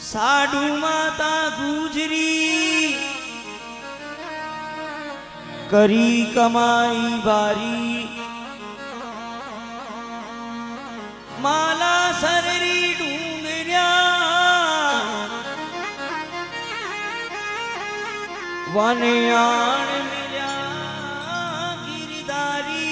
साडू माता गुजरी करी कमाई बारी माला सररी डूंगर्या वने आण मिल्या गिरधारी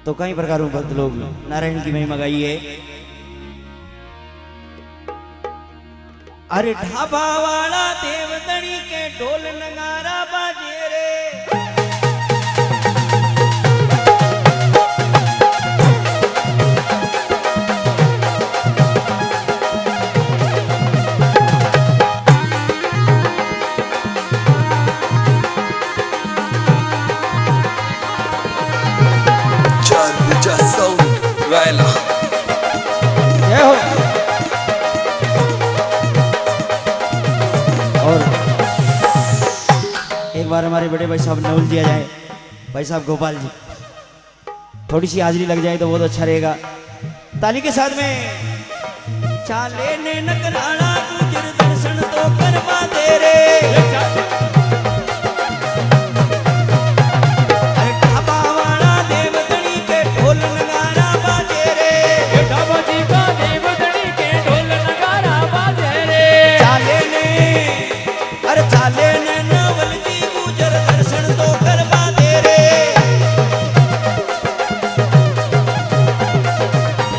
तो कई प्रकारों भक्त लोग नारायण की महिमा गाई है। अरे ढाबा वाला देवतनी के ढोल नगारा बाजे रे और एक बार हमारे बड़े भाई साहब नवल दिया जाए, भाई साहब गोपाल जी, थोड़ी सी हाजिरी लग जाए तो बहुत अच्छा रहेगा। ताली के साथ में चाले ने नकराना गुजर दर्शन तो करवा दे रे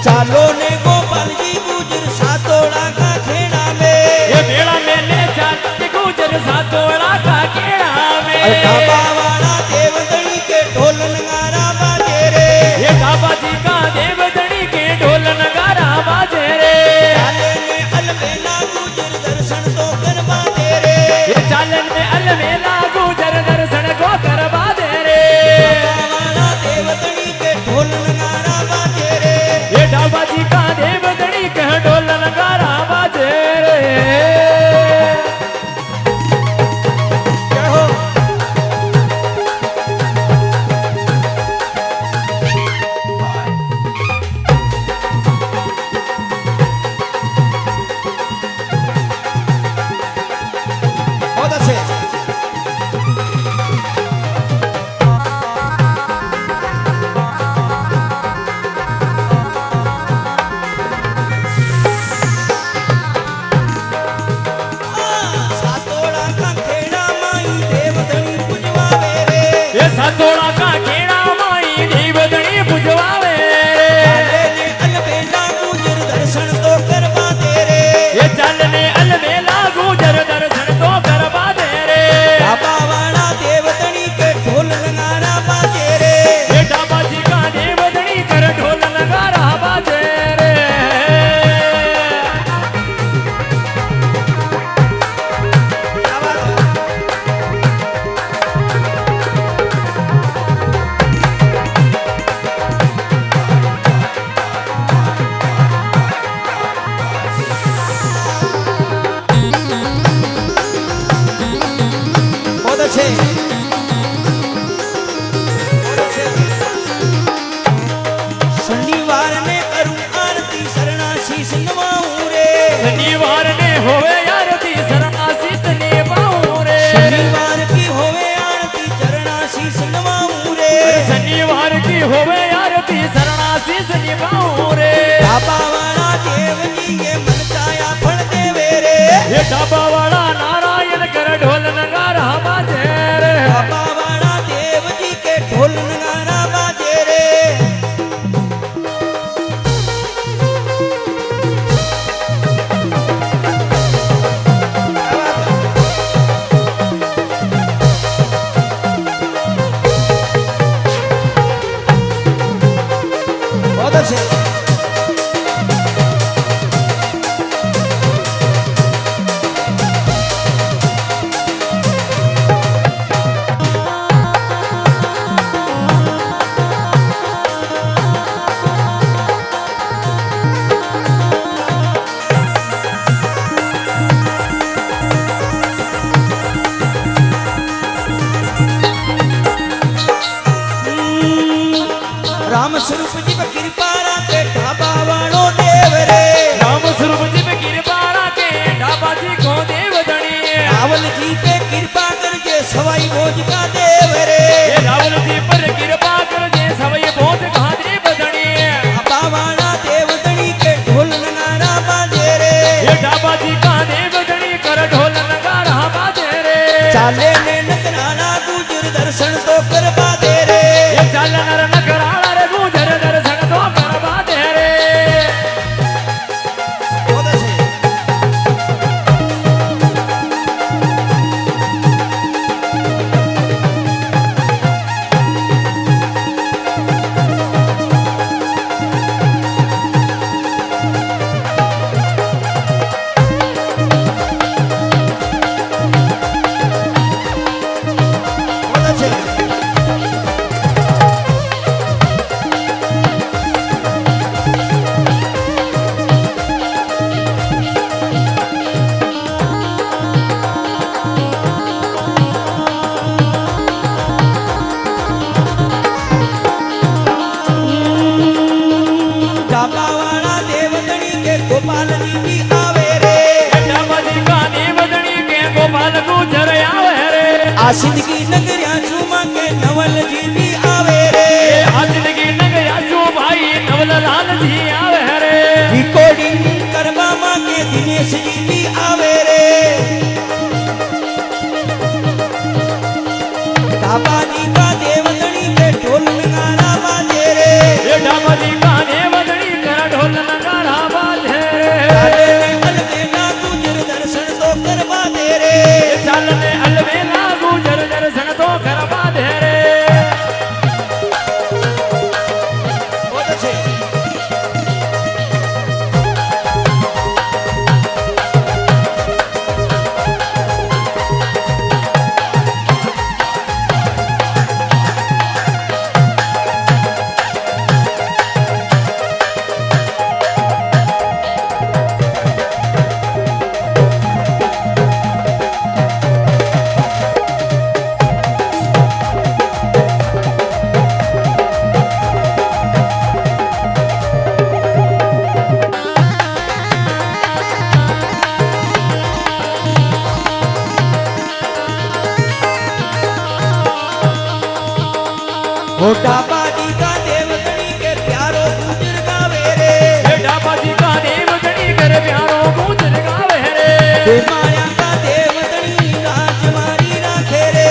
चालो ने गोपाल जी गुजर सातोड़ा का खेड़ा में ये मेला मेले चाल गुजर सात चाले ने नकराला गुजर दर्शन तो करवा दे रे चाले नर नकराला रे गुजर दर्शन तो करवा दे रे बहुत अच्छे गोपाल जी भी आवे रे डाबाजी का देवदनी के गोपाल गुजर आवे रे आसिन की नगरिया चूमा के नवल जी भी आवे रे आसिन की नगरिया चू भाई नवल लाल जी आवे रे रिकॉर्डिंग करवा मां के दिनेश जी भी आवे रे डाबाजी का देवदनी के ढोल नगारा बाजे रे डाबाजी का देवदनी का ढोल नगारा बाजे चालने अलवेला गुजर दर्शन तो करवा दे रे बहुत अच्छे डाबाजी का देवगणी के प्यारो गुजर गावे रे डाबाजी का देवगणी के प्यारो गुजर गावे रे माया का देवगणी राजमारी राखे रे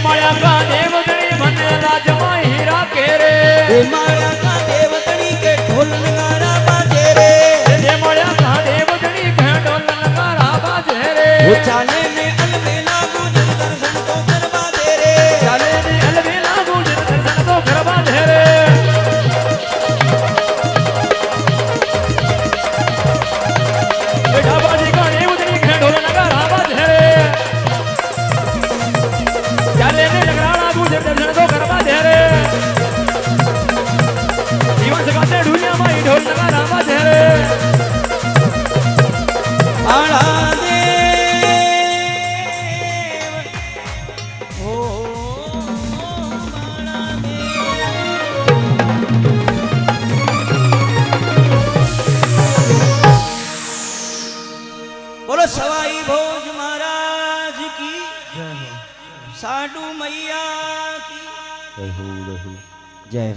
माया का देवगणी मन राजमाई राखे रे माया का देवगणी के ढोल नगारा बाजे रे माया का देवगणी के ढोल नगारा बाजे रे वो चाले ने अलवेला गुजर दर्शन तो करवा दे रे चाले ने अलवेला गुजर दर्शन तो करवा दे रे डाबाजी का देवगणी के ढोल नगारा बाजे रे चाले ने नगराला गुजर दर्शन तो करवा दे रे जीवन से गाते दुनिया में ढोल नगारा बाजे रे आड़ा दे ओ आड़ा दे बोलो सवाई भोज महाराज की जय हो साडू मैया की जय हो जय हो